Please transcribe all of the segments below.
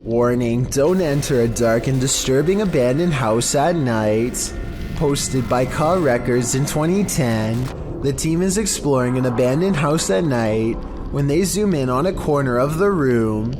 Warning, don't enter a dark and disturbing abandoned house at night. Posted by Car Records in 2010, the team is exploring an abandoned house at night when they zoom in on a corner of the room.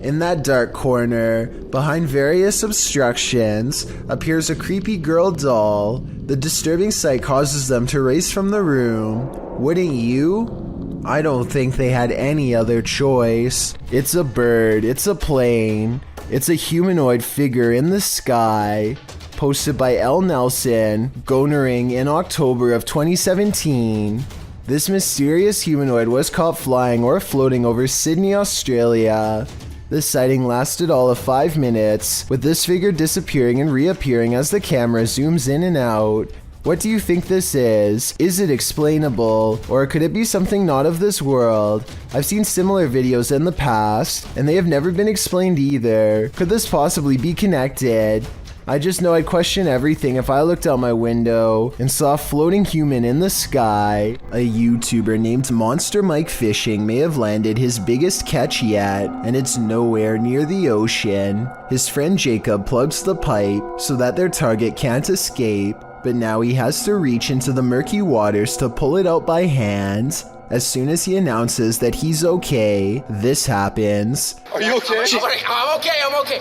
In that dark corner, behind various obstructions, appears a creepy girl doll. The disturbing sight causes them to race from the room. Wouldn't you? I don't think they had any other choice. It's a bird, it's a plane, it's a humanoid figure in the sky. Posted by L. Nelson, Gonering in October of 2017. This mysterious humanoid was caught flying or floating over Sydney, Australia. The sighting lasted all of 5 minutes, with this figure disappearing and reappearing as the camera zooms in and out. What do you think this is? Is it explainable, or could it be something not of this world? I've seen similar videos in the past, and they have never been explained either. Could this possibly be connected? I just know I'd question everything if I looked out my window and saw a floating human in the sky. A YouTuber named Monster Mike Fishing may have landed his biggest catch yet, and it's nowhere near the ocean. His friend Jacob plugs the pipe so that their target can't escape, but now he has to reach into the murky waters to pull it out by hand. As soon as he announces that he's okay, this happens. Are you okay? I'm okay.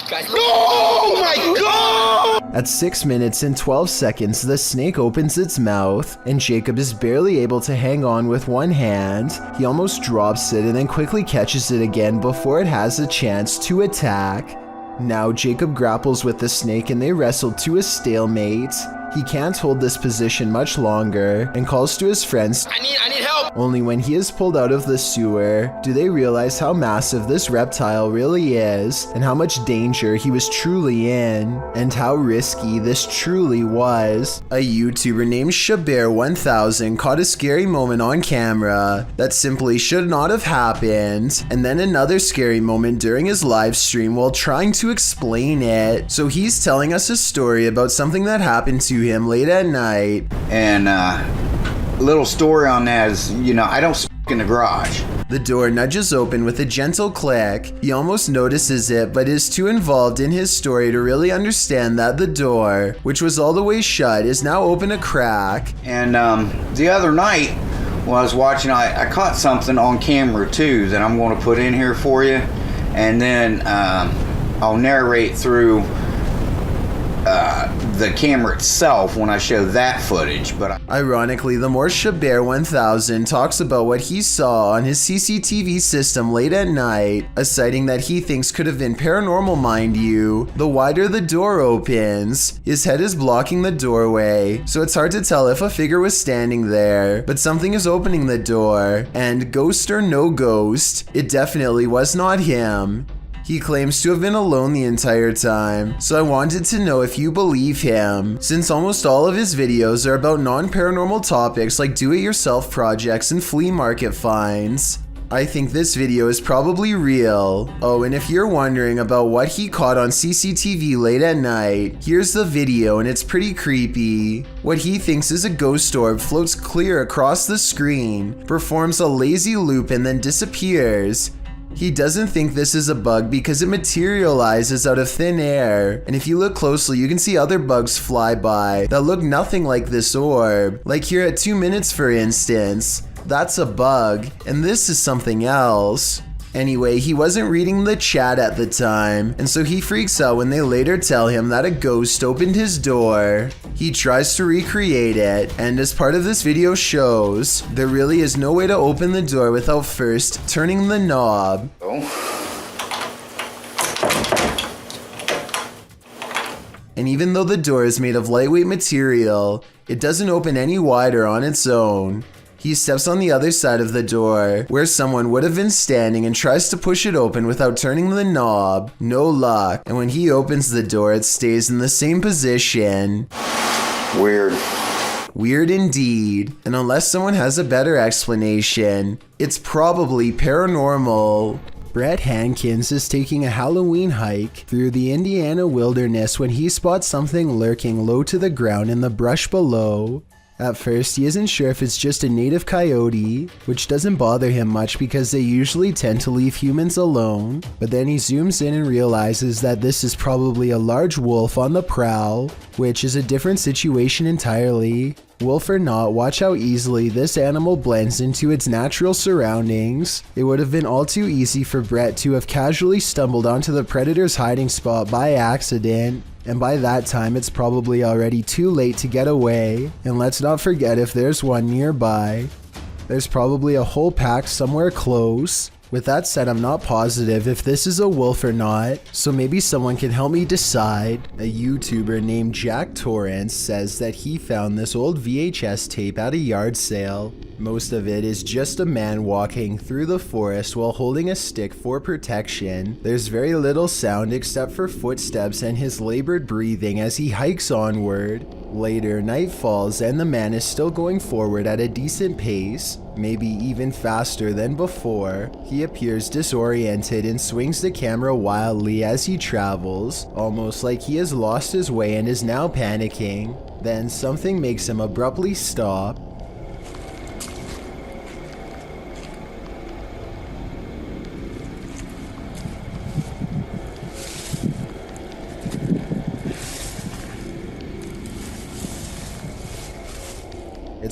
Guys, no! Oh my god! At 6 minutes and 12 seconds, the snake opens its mouth, and Jacob is barely able to hang on with one hand. He almost drops it and then quickly catches it again before it has a chance to attack. Now Jacob grapples with the snake and they wrestle to a stalemate. He can't hold this position much longer and calls to his friends. I need help! Only when he is pulled out of the sewer do they realize how massive this reptile really is and how much danger he was truly in and how risky this truly was. A YouTuber named Shivers1000 caught a scary moment on camera that simply should not have happened, and then another scary moment during his live stream while trying to explain it. So he's telling us a story about something that happened to him late at night. And little story on that is, I don't smoke in the garage. The door nudges open with a gentle click. He almost notices it, but is too involved in his story to really understand that the door, which was all the way shut, is now open a crack. And the other night when I was watching, I caught something on camera too that I'm going to put in here for you, and then I'll narrate through the camera itself when I show that footage. But ironically, the more Shivers1000 talks about what he saw on his CCTV system late at night, a sighting that he thinks could have been paranormal, mind you, the wider the door opens. His head is blocking the doorway, so it's hard to tell if a figure was standing there, but something is opening the door, and ghost or no ghost, it definitely was not him. He claims to have been alone the entire time, so I wanted to know if you believe him, since almost all of his videos are about non-paranormal topics like do-it-yourself projects and flea market finds. I think this video is probably real. Oh, and if you're wondering about what he caught on CCTV late at night, here's the video and it's pretty creepy. What he thinks is a ghost orb floats clear across the screen, performs a lazy loop and then disappears. He doesn't think this is a bug because it materializes out of thin air, and if you look closely you can see other bugs fly by that look nothing like this orb, like here at 2 minutes for instance. That's a bug, and this is something else. Anyway, he wasn't reading the chat at the time, and so he freaks out when they later tell him that a ghost opened his door. He tries to recreate it, and as part of this video shows, there really is no way to open the door without first turning the knob. And even though the door is made of lightweight material, it doesn't open any wider on its own. He steps on the other side of the door, where someone would have been standing, and tries to push it open without turning the knob. No luck, and when he opens the door, it stays in the same position. Weird. Weird indeed, and unless someone has a better explanation, it's probably paranormal. Brett Hankins is taking a Halloween hike through the Indiana wilderness when he spots something lurking low to the ground in the brush below. At first, he isn't sure if it's just a native coyote, which doesn't bother him much because they usually tend to leave humans alone, but then he zooms in and realizes that this is probably a large wolf on the prowl, which is a different situation entirely. Wolf or not, watch how easily this animal blends into its natural surroundings. It would have been all too easy for Brett to have casually stumbled onto the predator's hiding spot by accident. And by that time, it's probably already too late to get away. And let's not forget if there's one nearby. There's probably a whole pack somewhere close. With that said, I'm not positive if this is a wolf or not, so maybe someone can help me decide. A YouTuber named Jack Torrance says that he found this old VHS tape at a yard sale. Most of it is just a man walking through the forest while holding a stick for protection. There's very little sound except for footsteps and his labored breathing as he hikes onward. Later, night falls and the man is still going forward at a decent pace, maybe even faster than before. He appears disoriented and swings the camera wildly as he travels, almost like he has lost his way and is now panicking. Then something makes him abruptly stop.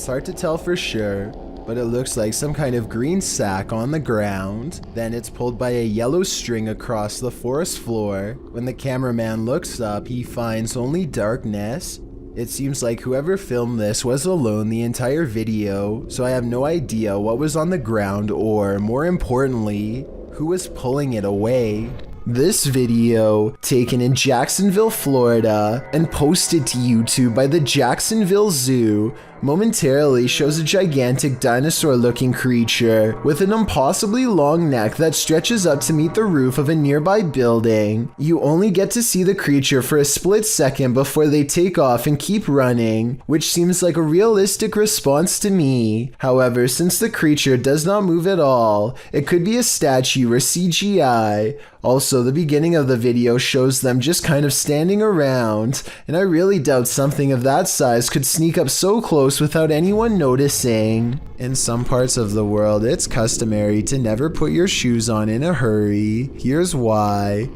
It's hard to tell for sure, but it looks like some kind of green sack on the ground. Then it's pulled by a yellow string across the forest floor. When the cameraman looks up, he finds only darkness. It seems like whoever filmed this was alone the entire video, so I have no idea what was on the ground or, more importantly, who was pulling it away. This video, taken in Jacksonville, Florida, and posted to YouTube by the Jacksonville Zoo, momentarily shows a gigantic dinosaur-looking creature with an impossibly long neck that stretches up to meet the roof of a nearby building. You only get to see the creature for a split second before they take off and keep running, which seems like a realistic response to me. However, since the creature does not move at all, it could be a statue or CGI. Also, the beginning of the video shows them just kind of standing around, and I really doubt something of that size could sneak up so close without anyone noticing. In some parts of the world, it's customary to never put your shoes on in a hurry. Here's why.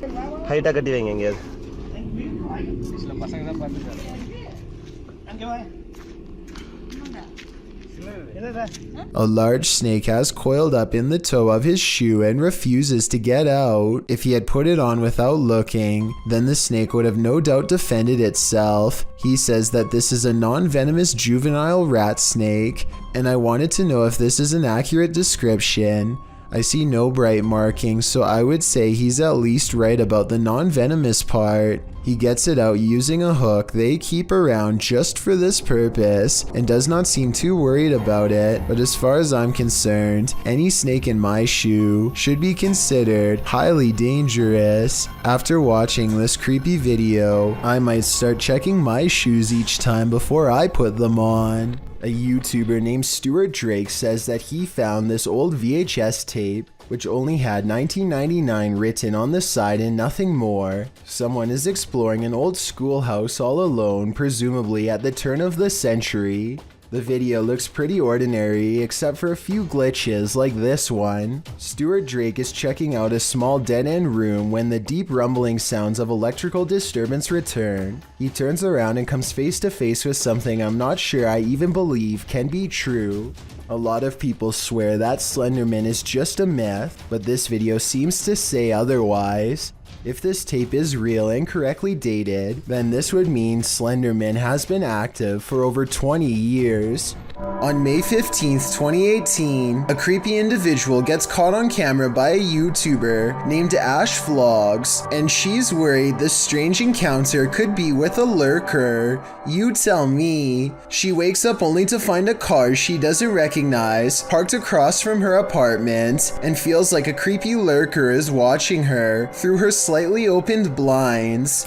A large snake has coiled up in the toe of his shoe and refuses to get out. If he had put it on without looking, then the snake would have no doubt defended itself. He says that this is a non-venomous juvenile rat snake, and I wanted to know if this is an accurate description. I see no bright markings, so I would say he's at least right about the non-venomous part. He gets it out using a hook they keep around just for this purpose and does not seem too worried about it, but as far as I'm concerned, any snake in my shoe should be considered highly dangerous. After watching this creepy video, I might start checking my shoes each time before I put them on. A YouTuber named Stuart Drake says that he found this old VHS tape which only had 1999 written on the side and nothing more. Someone is exploring an old schoolhouse all alone, presumably at the turn of the century. The video looks pretty ordinary except for a few glitches like this one. Stuart Drake is checking out a small dead-end room when the deep rumbling sounds of electrical disturbance return. He turns around and comes face to face with something I'm not sure I even believe can be true. A lot of people swear that Slenderman is just a myth, but this video seems to say otherwise. If this tape is real and correctly dated, then this would mean Slenderman has been active for over 20 years. On May 15th, 2018, a creepy individual gets caught on camera by a YouTuber named Ash Vlogs, and she's worried this strange encounter could be with a lurker. You tell me. She wakes up only to find a car she doesn't recognize parked across from her apartment and feels like a creepy lurker is watching her through her slightly opened blinds.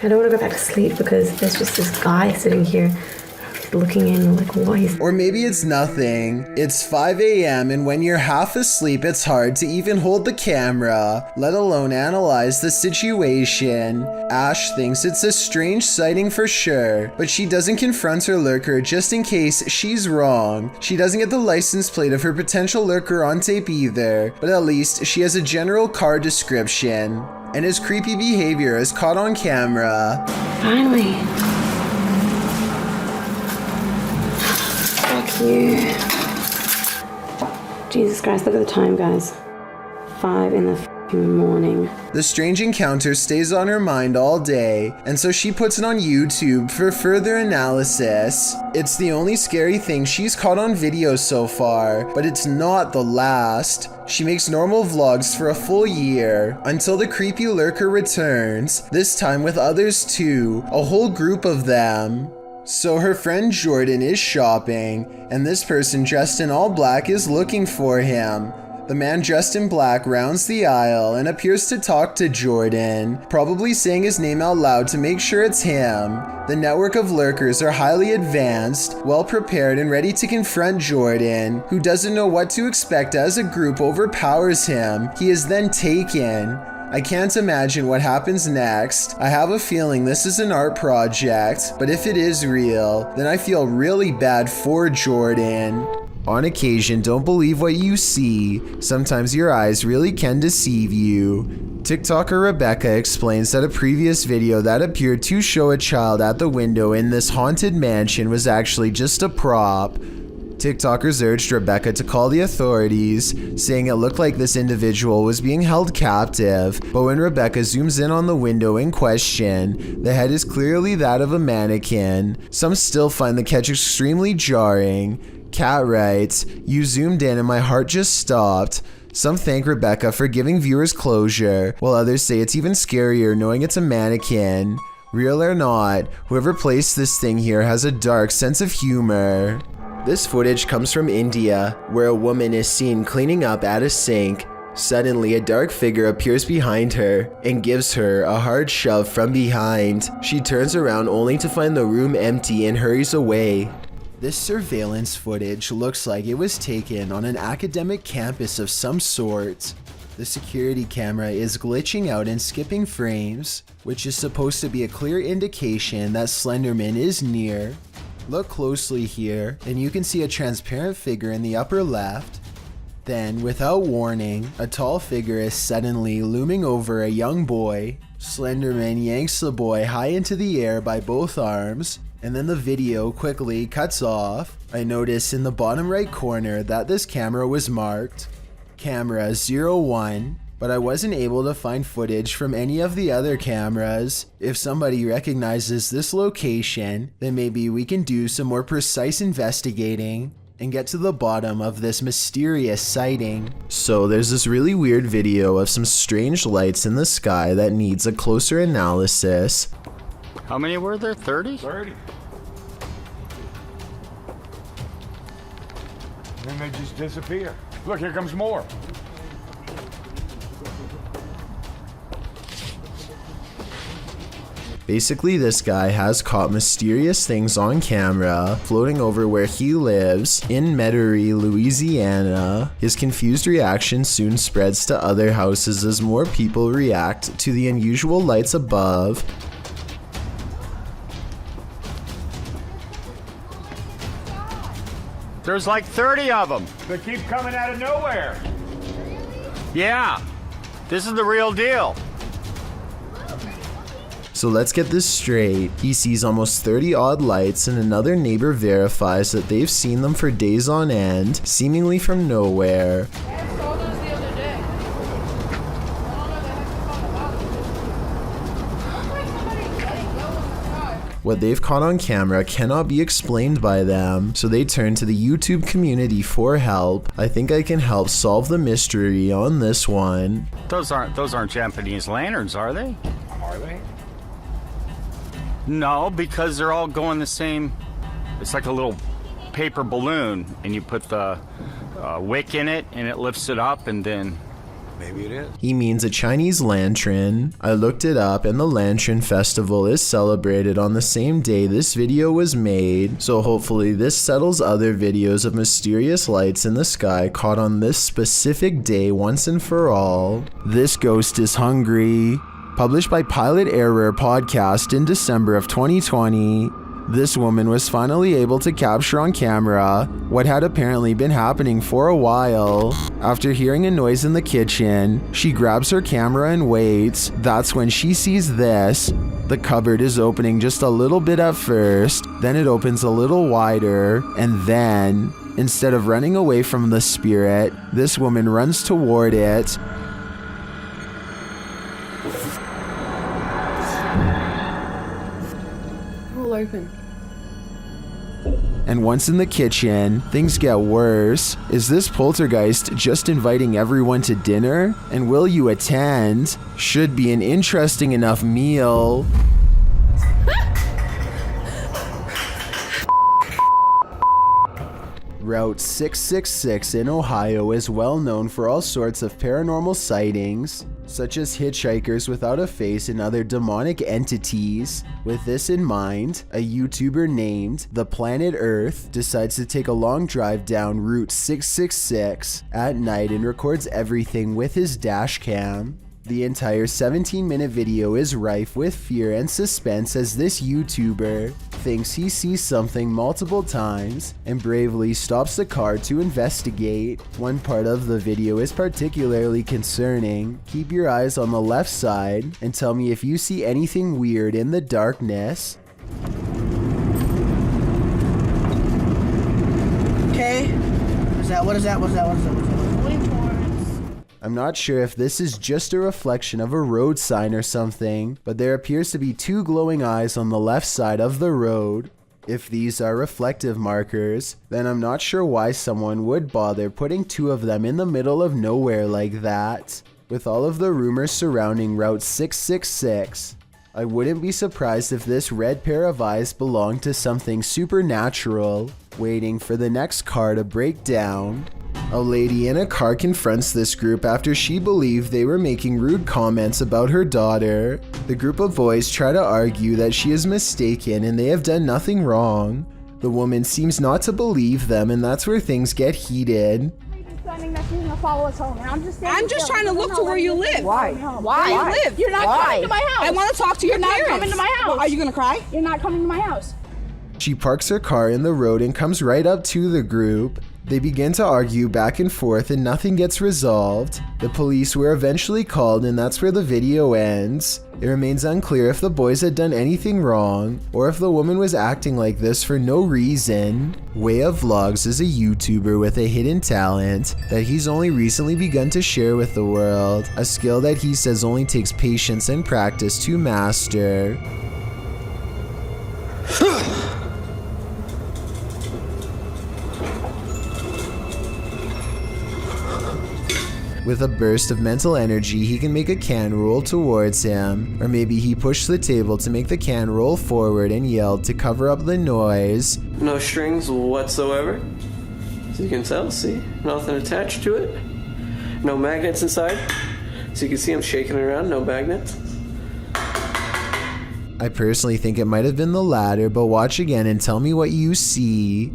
I don't want to go back to sleep because there's just this guy sitting here just looking in like, what is... Or maybe it's nothing. It's 5 a.m. and when you're half asleep, it's hard to even hold the camera, let alone analyze the situation. Ash thinks it's a strange sighting for sure, but she doesn't confront her lurker just in case she's wrong. She doesn't get the license plate of her potential lurker on tape either, but at least she has a general car description. And his creepy behavior is caught on camera. Finally. Fuck you. Jesus Christ, look at the time, guys. 5 in the f***ing morning. The strange encounter stays on her mind all day, and so she puts it on YouTube for further analysis. It's the only scary thing she's caught on video so far, but it's not the last. She makes normal vlogs for a full year, until the creepy lurker returns, this time with others too, a whole group of them. So her friend Jordan is shopping, and this person dressed in all black is looking for him. The man dressed in black rounds the aisle and appears to talk to Jordan, probably saying his name out loud to make sure it's him. The network of lurkers are highly advanced, well prepared and ready to confront Jordan, who doesn't know what to expect as a group overpowers him. He is then taken. I can't imagine what happens next. I have a feeling this is an art project, but if it is real, then I feel really bad for Jordan. On occasion, don't believe what you see. Sometimes your eyes really can deceive you. TikToker Rebecca explains that a previous video that appeared to show a child at the window in this haunted mansion was actually just a prop. TikTokers urged Rebecca to call the authorities, saying it looked like this individual was being held captive, but when Rebecca zooms in on the window in question, the head is clearly that of a mannequin. Some still find the catch extremely jarring. Kat writes, "You zoomed in and my heart just stopped." Some thank Rebecca for giving viewers closure, while others say it's even scarier knowing it's a mannequin. Real or not, whoever placed this thing here has a dark sense of humor. This footage comes from India, where a woman is seen cleaning up at a sink. Suddenly, a dark figure appears behind her and gives her a hard shove from behind. She turns around only to find the room empty and hurries away. This surveillance footage looks like it was taken on an academic campus of some sort. The security camera is glitching out and skipping frames, which is supposed to be a clear indication that Slenderman is near. Look closely here, and you can see a transparent figure in the upper left. Then, without warning, a tall figure is suddenly looming over a young boy. Slenderman yanks the boy high into the air by both arms, and then the video quickly cuts off. I notice in the bottom right corner that this camera was marked Camera 01, but I wasn't able to find footage from any of the other cameras. If somebody recognizes this location, then maybe we can do some more precise investigating and get to the bottom of this mysterious sighting. So there's this really weird video of some strange lights in the sky that needs a closer analysis. How many were there? 30? 30. Then they just disappear. Look, here comes more. Basically, this guy has caught mysterious things on camera floating over where he lives in Metairie, Louisiana. His confused reaction soon spreads to other houses as more people react to the unusual lights above. There's like 30 of them. They keep coming out of nowhere. Yeah, this is the real deal. So let's get this straight. He sees almost 30 odd lights and another neighbor verifies that they've seen them for days on end, seemingly from nowhere. What they've caught on camera cannot be explained by them, so they turn to the YouTube community for help. I think I can help solve the mystery on this one. Those aren't Japanese lanterns, are they? Are they? No, because they're all going the same. It's like a little paper balloon, and you put the wick in it, and it lifts it up, and then Maybe it is. He means a Chinese lantern. I looked it up and the Lantern Festival is celebrated on the same day this video was made, so hopefully this settles other videos of mysterious lights in the sky caught on this specific day once and for all. This ghost is hungry. Published by Pilot Error Podcast in December of 2020. This woman was finally able to capture on camera what had apparently been happening for a while. After hearing a noise in the kitchen, she grabs her camera and waits. That's when she sees this. The cupboard is opening just a little bit at first, then it opens a little wider, and then, instead of running away from the spirit, this woman runs toward it. Open. And once in the kitchen, things get worse. Is this poltergeist just inviting everyone to dinner? And will you attend? Should be an interesting enough meal. Route 666 in Ohio is well known for all sorts of paranormal sightings, such as hitchhikers without a face and other demonic entities. With this in mind, a YouTuber named The Planet Earth decides to take a long drive down Route 666 at night and records everything with his dash cam. The entire 17-minute video is rife with fear and suspense as this YouTuber thinks he sees something multiple times and bravely stops the car to investigate. One part of the video is particularly concerning. Keep your eyes on the left side and tell me if you see anything weird in the darkness. Okay. What is that? Pointing towards. I'm not sure if this is just a reflection of a road sign or something, but there appears to be two glowing eyes on the left side of the road. If these are reflective markers, then I'm not sure why someone would bother putting two of them in the middle of nowhere like that. With all of the rumors surrounding Route 666, I wouldn't be surprised if this red pair of eyes belonged to something supernatural, waiting for the next car to break down. A lady in a car confronts this group after she believed they were making rude comments about her daughter. The group of boys try to argue that she is mistaken and they have done nothing wrong. The woman seems not to believe them, and that's where things get heated. I'm just trying to look to where you live. Why? Where you live? You're not coming to my house. I want to talk to your parents. You're not coming to my house. Are you gonna cry? You're not coming to my house. She parks her car in the road and comes right up to the group. They begin to argue back and forth and nothing gets resolved. The police were eventually called and that's where the video ends. It remains unclear if the boys had done anything wrong or if the woman was acting like this for no reason. Way of Vlogs is a YouTuber with a hidden talent that he's only recently begun to share with the world, a skill that he says only takes patience and practice to master. With a burst of mental energy, he can make a can roll towards him. Or maybe he pushed the table to make the can roll forward and yelled to cover up the noise. No strings whatsoever. So you can tell, see? Nothing attached to it. No magnets inside. So you can see him shaking it around, no magnets. I personally think it might have been the latter, but watch again and tell me what you see.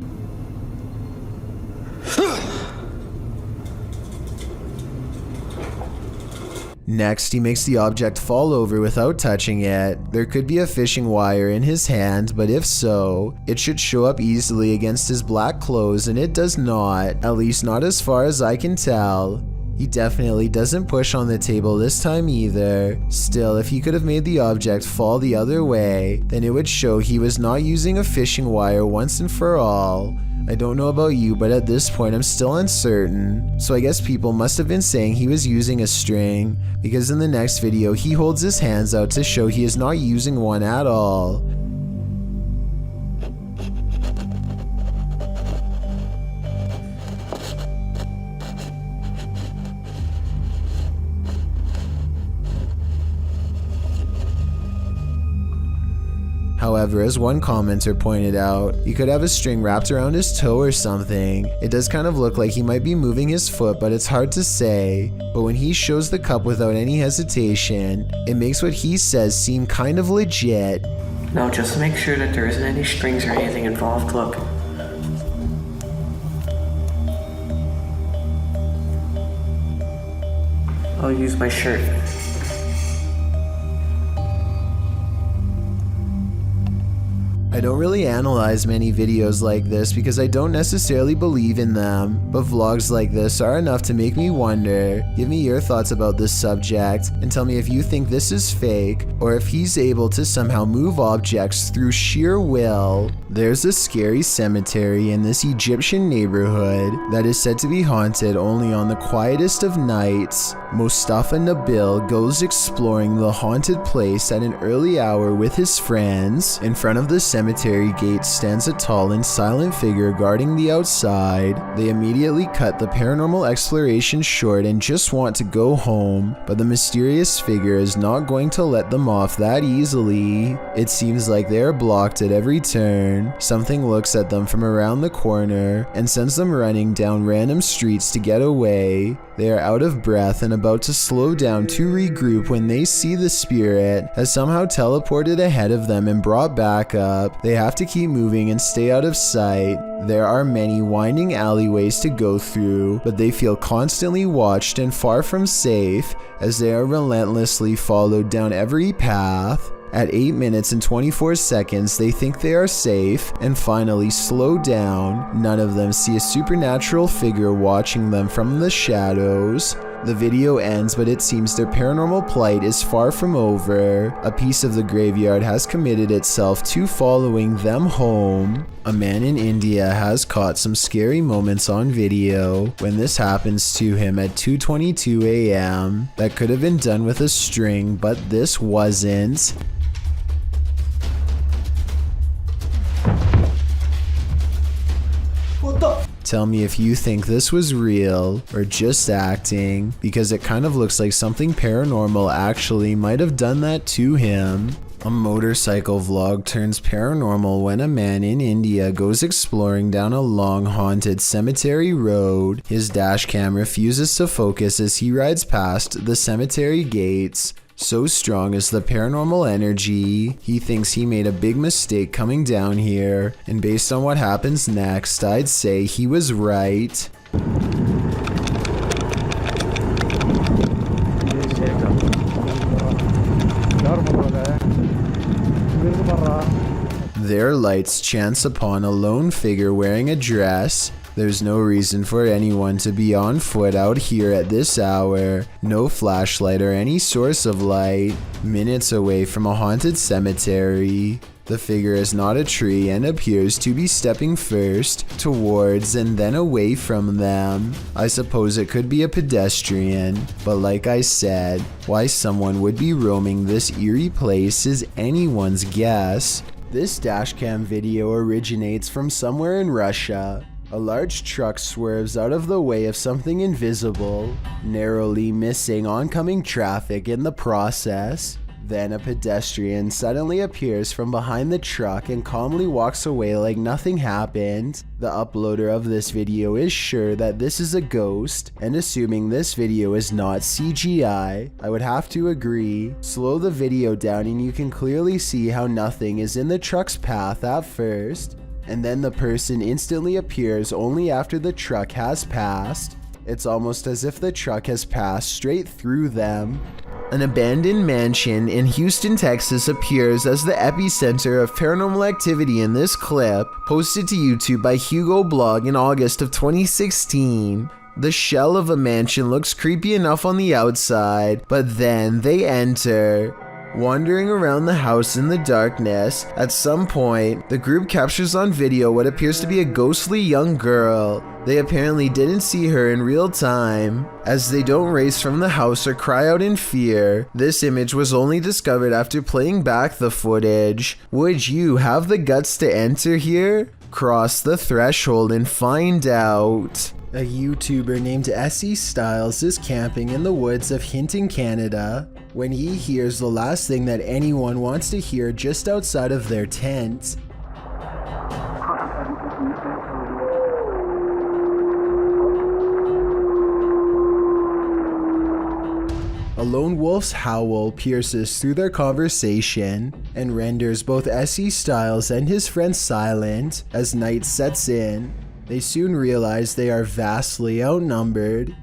Next, he makes the object fall over without touching it. There could be a fishing wire in his hand, but if so, it should show up easily against his black clothes, and it does not, at least not as far as I can tell. He definitely doesn't push on the table this time either. Still, if he could have made the object fall the other way, then it would show he was not using a fishing wire once and for all. I don't know about you, but at this point I'm still uncertain. So I guess people must have been saying he was using a string, because in the next video he holds his hands out to show he is not using one at all. However, as one commenter pointed out, he could have a string wrapped around his toe or something. It does kind of look like he might be moving his foot, but it's hard to say. But when he shows the cup without any hesitation, it makes what he says seem kind of legit. Now just make sure that there isn't any strings or anything involved, look. I'll use my shirt. I don't really analyze many videos like this because I don't necessarily believe in them, but vlogs like this are enough to make me wonder. Give me your thoughts about this subject and tell me if you think this is fake or if he's able to somehow move objects through sheer will. There's a scary cemetery in this Egyptian neighborhood that is said to be haunted only on the quietest of nights. Mustafa Nabil goes exploring the haunted place at an early hour with his friends. In front of the cemetery gate stands a tall and silent figure guarding the outside. They immediately cut the paranormal exploration short and just want to go home, but the mysterious figure is not going to let them off that easily. It seems like they are blocked at every turn. Something looks at them from around the corner and sends them running down random streets to get away. They are out of breath and about to slow down to regroup when they see the spirit has somehow teleported ahead of them and brought back up. They have to keep moving and stay out of sight. There are many winding alleyways to go through, but they feel constantly watched and far from safe as they are relentlessly followed down every path. At 8 minutes and 24 seconds, they think they are safe and finally slow down. None of them see a supernatural figure watching them from the shadows. The video ends, but it seems their paranormal plight is far from over. A piece of the graveyard has committed itself to following them home. A man in India has caught some scary moments on video when this happens to him at 2:22 a.m. That could have been done with a string, but this wasn't. Tell me if you think this was real or just acting, because it kind of looks like something paranormal actually might have done that to him. A motorcycle vlog turns paranormal when a man in India goes exploring down a long haunted cemetery road. His dash cam refuses to focus as he rides past the cemetery gates. So strong is the paranormal energy, he thinks he made a big mistake coming down here, and based on what happens next, I'd say he was right. Their lights chance upon a lone figure wearing a dress. There's no reason for anyone to be on foot out here at this hour. No flashlight or any source of light. Minutes away from a haunted cemetery. The figure is not a tree and appears to be stepping first towards and then away from them. I suppose it could be a pedestrian, but like I said, why someone would be roaming this eerie place is anyone's guess. This dashcam video originates from somewhere in Russia. A large truck swerves out of the way of something invisible, narrowly missing oncoming traffic in the process. Then a pedestrian suddenly appears from behind the truck and calmly walks away like nothing happened. The uploader of this video is sure that this is a ghost, and assuming this video is not CGI, I would have to agree. Slow the video down and you can clearly see how nothing is in the truck's path at first, and then the person instantly appears only after the truck has passed. It's almost as if the truck has passed straight through them. An abandoned mansion in Houston, Texas appears as the epicenter of paranormal activity in this clip, posted to YouTube by Hugo Blog in August of 2016. The shell of a mansion looks creepy enough on the outside, but then they enter. Wandering around the house in the darkness, at some point, the group captures on video what appears to be a ghostly young girl. They apparently didn't see her in real time, as they don't race from the house or cry out in fear. This image was only discovered after playing back the footage. Would you have the guts to enter here? Cross the threshold and find out. A YouTuber named Essie Styles is camping in the woods of Hinton, Canada, when he hears the last thing that anyone wants to hear just outside of their tent. A lone wolf's howl pierces through their conversation and renders both Essie Styles and his friend silent as night sets in. They soon realize they are vastly outnumbered.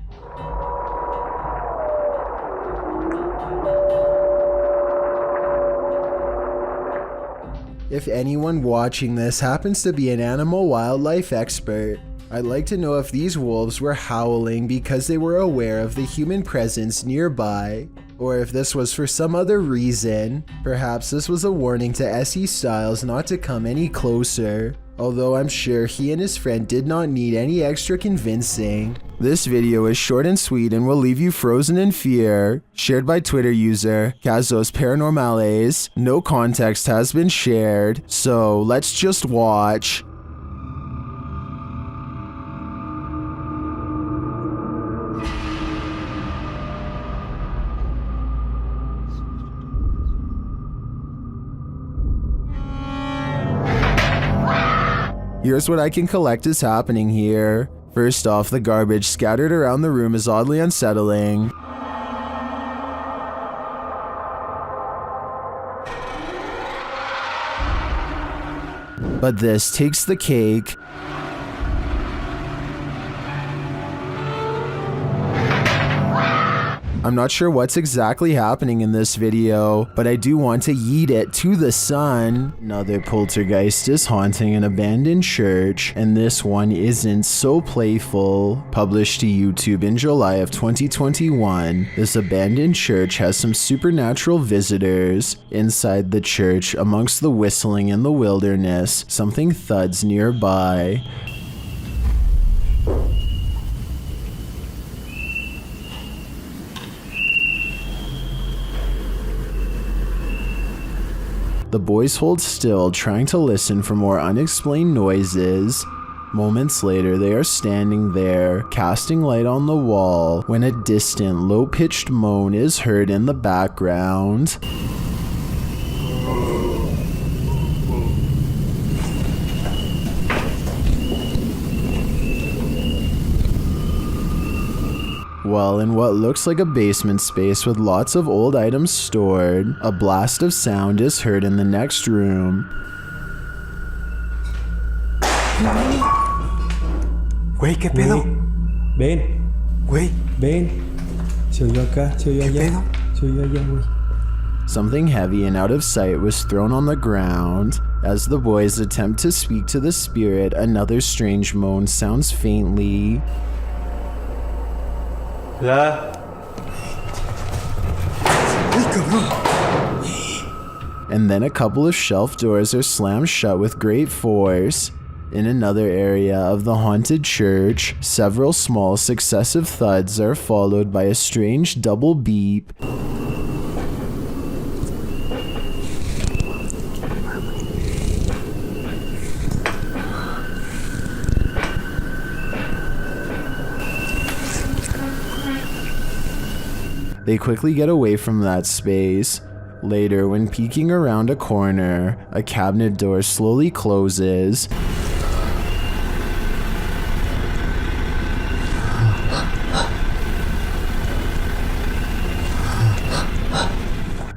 If anyone watching this happens to be an animal wildlife expert, I'd like to know if these wolves were howling because they were aware of the human presence nearby, or if this was for some other reason. Perhaps this was a warning to Essie Styles not to come any closer, although I'm sure he and his friend did not need any extra convincing. This video is short and sweet and will leave you frozen in fear. Shared by Twitter user Kazos Paranormales. No context has been shared, so let's just watch. Here's what I can collect is happening here. First off, the garbage scattered around the room is oddly unsettling. But this takes the cake. I'm not sure what's exactly happening in this video, but I do want to yeet it to the sun. Another poltergeist is haunting an abandoned church, and this one isn't so playful. Published to YouTube in July of 2021, this abandoned church has some supernatural visitors. Inside the church, amongst the whistling in the wilderness, something thuds nearby. The boys hold still, trying to listen for more unexplained noises. Moments later, they are standing there, casting light on the wall, when a distant, low-pitched moan is heard in the background. Well, in what looks like a basement space with lots of old items stored, a blast of sound is heard in the next room. Güey, ¿qué pedo? Ven. Güey. Ven. Se oyó acá, se oyó allá. Se oyó allá, güey. Something heavy and out of sight was thrown on the ground. As the boys attempt to speak to the spirit, another strange moan sounds faintly. And then a couple of shelf doors are slammed shut with great force. In another area of the haunted church, several small successive thuds are followed by a strange double beep. They quickly get away from that space. Later, when peeking around a corner, a cabinet door slowly closes.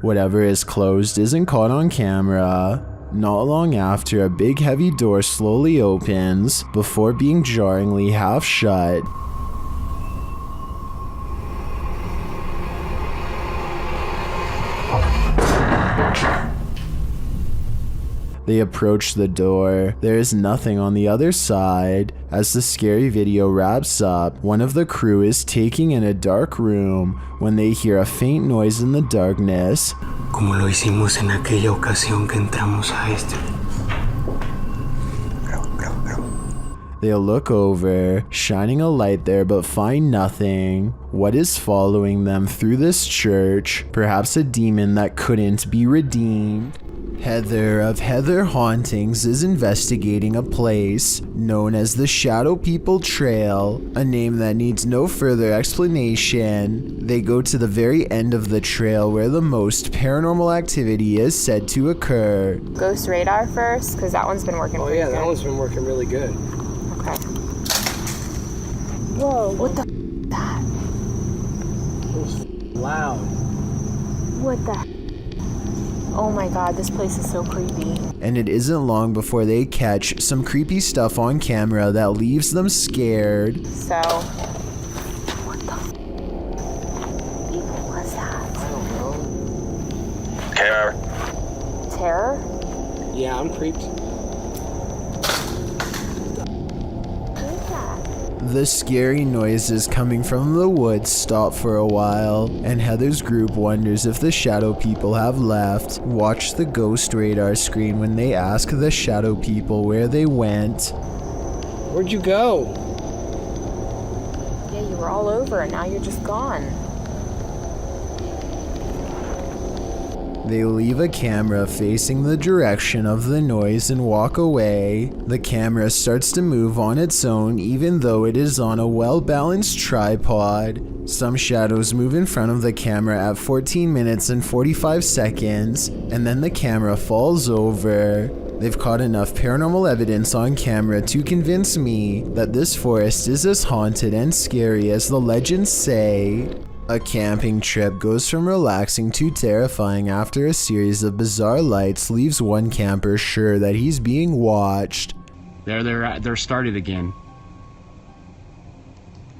Whatever is closed isn't caught on camera. Not long after, a big heavy door slowly opens before being jarringly half shut. They approach the door. There is nothing on the other side. As the scary video wraps up, one of the crew is taking in a dark room when they hear a faint noise in the darkness. Como lo hicimos en aquella ocasión que entramos a este. They'll look over, shining a light there but find nothing. What is following them through this church? Perhaps a demon that couldn't be redeemed. Heather of Heather Hauntings is investigating a place known as the Shadow People Trail, a name that needs no further explanation. They go to the very end of the trail where the most paranormal activity is said to occur. Ghost radar first, because that one's been working pretty good. That one's been working really good. Okay. Whoa, what the that? Loud. What the Oh my god, this place is so creepy. And it isn't long before they catch some creepy stuff on camera that leaves them scared. So, what the what was that? I don't know. Terror. Terror? Yeah, I'm creeped. The scary noises coming from the woods stop for a while, and Heather's group wonders if the shadow people have left. Watch the ghost radar screen when they ask the shadow people where they went. Where'd you go? Yeah, you were all over and now you're just gone. They leave a camera facing the direction of the noise and walk away. The camera starts to move on its own even though it is on a well-balanced tripod. Some shadows move in front of the camera at 14 minutes and 45 seconds, and then the camera falls over. They've caught enough paranormal evidence on camera to convince me that this forest is as haunted and scary as the legends say. A camping trip goes from relaxing to terrifying after a series of bizarre lights leaves one camper sure that he's being watched. They're started again.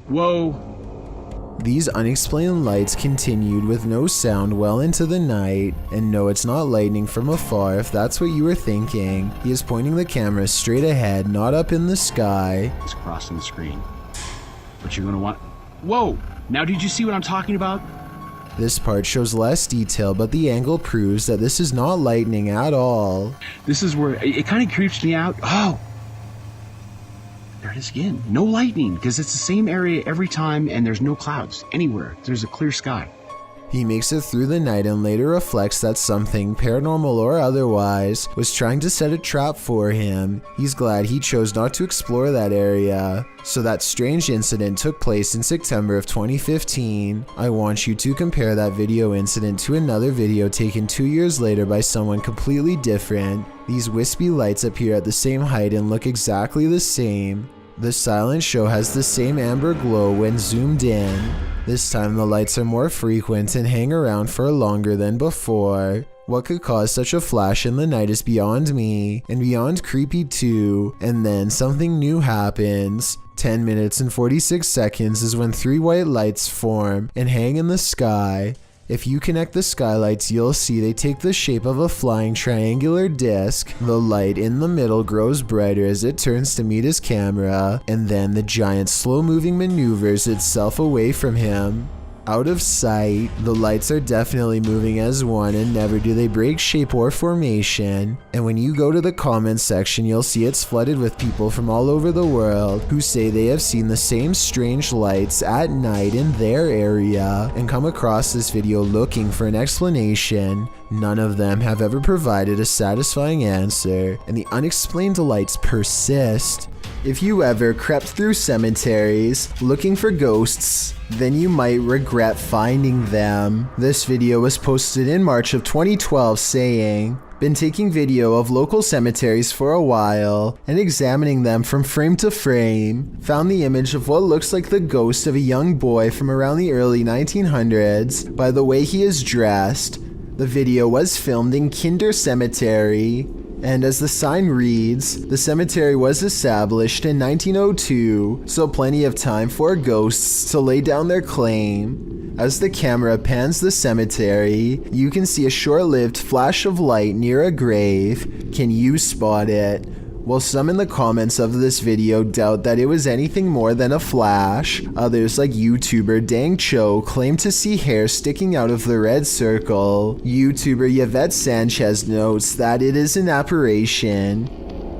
Whoa. These unexplained lights continued with no sound well into the night, and no, it's not lightning from afar if that's what you were thinking. He is pointing the camera straight ahead, not up in the sky. It's crossing the screen. But you're gonna want... Whoa! Now did you see what I'm talking about? This part shows less detail, but the angle proves that this is not lightning at all. This is where it kind of creeps me out. Oh! There it is again. No lightning, because it's the same area every time and there's no clouds anywhere. There's a clear sky. He makes it through the night and later reflects that something, paranormal or otherwise, was trying to set a trap for him. He's glad he chose not to explore that area. So that strange incident took place in September of 2015. I want you to compare that video incident to another video taken 2 years later by someone completely different. These wispy lights appear at the same height and look exactly the same. The silent show has the same amber glow when zoomed in. This time the lights are more frequent and hang around for longer than before. What could cause such a flash in the night is beyond me, and beyond creepy too. And then something new happens. 10 minutes and 46 seconds is when 3 white lights form and hang in the sky. If you connect the skylights, you'll see they take the shape of a flying triangular disc. The light in the middle grows brighter as it turns to meet his camera, and then the giant slow-moving maneuvers itself away from him. Out of sight, the lights are definitely moving as one, and never do they break shape or formation. And when you go to the comments section, you'll see it's flooded with people from all over the world who say they have seen the same strange lights at night in their area and come across this video looking for an explanation. None of them have ever provided a satisfying answer, and the unexplained lights persist. If you ever crept through cemeteries looking for ghosts, then you might regret finding them. This video was posted in March of 2012 saying, "Been taking video of local cemeteries for a while and examining them from frame to frame. Found the image of what looks like the ghost of a young boy from around the early 1900s by the way he is dressed. The video was filmed in Kinder Cemetery. And as the sign reads, the cemetery was established in 1902, so plenty of time for ghosts to lay down their claim. As the camera pans the cemetery, you can see a short-lived flash of light near a grave. Can you spot it? Well, some in the comments of this video doubt that it was anything more than a flash. Others, like YouTuber Dang Cho, claim to see hair sticking out of the red circle. YouTuber Yvette Sanchez notes that it is an apparition.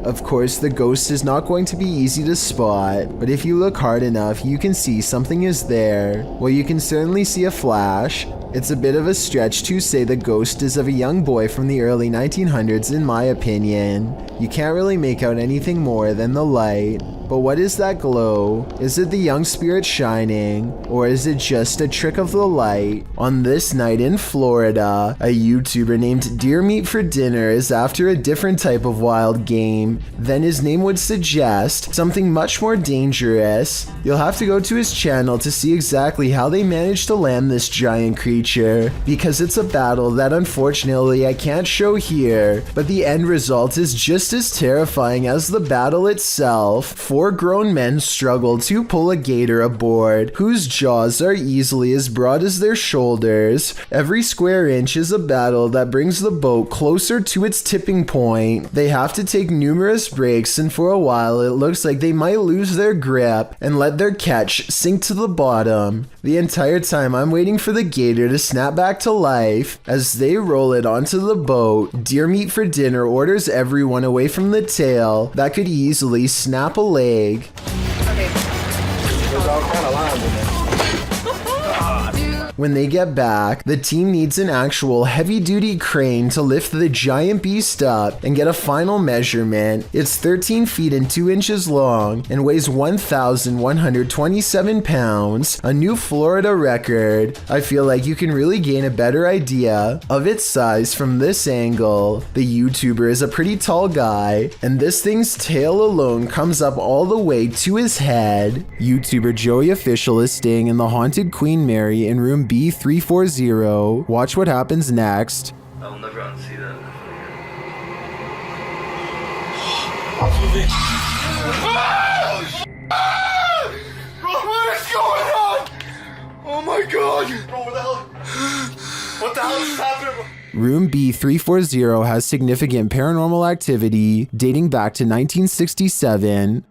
Of course, the ghost is not going to be easy to spot, but if you look hard enough, you can see something is there. Well, you can certainly see a flash, It's a bit of a stretch to say the ghost is of a young boy from the early 1900s in my opinion. You can't really make out anything more than the light. But what is that glow? Is it the young spirit shining? Or is it just a trick of the light? On this night in Florida, a YouTuber named Deer Meat for Dinner is after a different type of wild game than his name would suggest, something much more dangerous. You'll have to go to his channel to see exactly how they managed to land this giant creature, because it's a battle that unfortunately I can't show here, but the end result is just as terrifying as the battle itself. Four grown men struggle to pull a gator aboard, whose jaws are easily as broad as their shoulders. Every square inch is a battle that brings the boat closer to its tipping point. They have to take numerous breaks, and for a while it looks like they might lose their grip and let their catch sink to the bottom. The entire time I'm waiting for the gator to snap back to life. As they roll it onto the boat, Deer Meat for Dinner orders everyone away from the tail that could easily snap a leg. When they get back, the team needs an actual heavy-duty crane to lift the giant beast up and get a final measurement. It's 13 feet and 2 inches long and weighs 1,127 pounds, a new Florida record. I feel like you can really gain a better idea of its size from this angle. The YouTuber is a pretty tall guy, and this thing's tail alone comes up all the way to his head. YouTuber Joey Official is staying in the haunted Queen Mary in room B340. Watch what happens next. I will never unsee that. What is going on? Oh my god! Bro, what the hell is happening? Room B340 has significant paranormal activity dating back to 1967.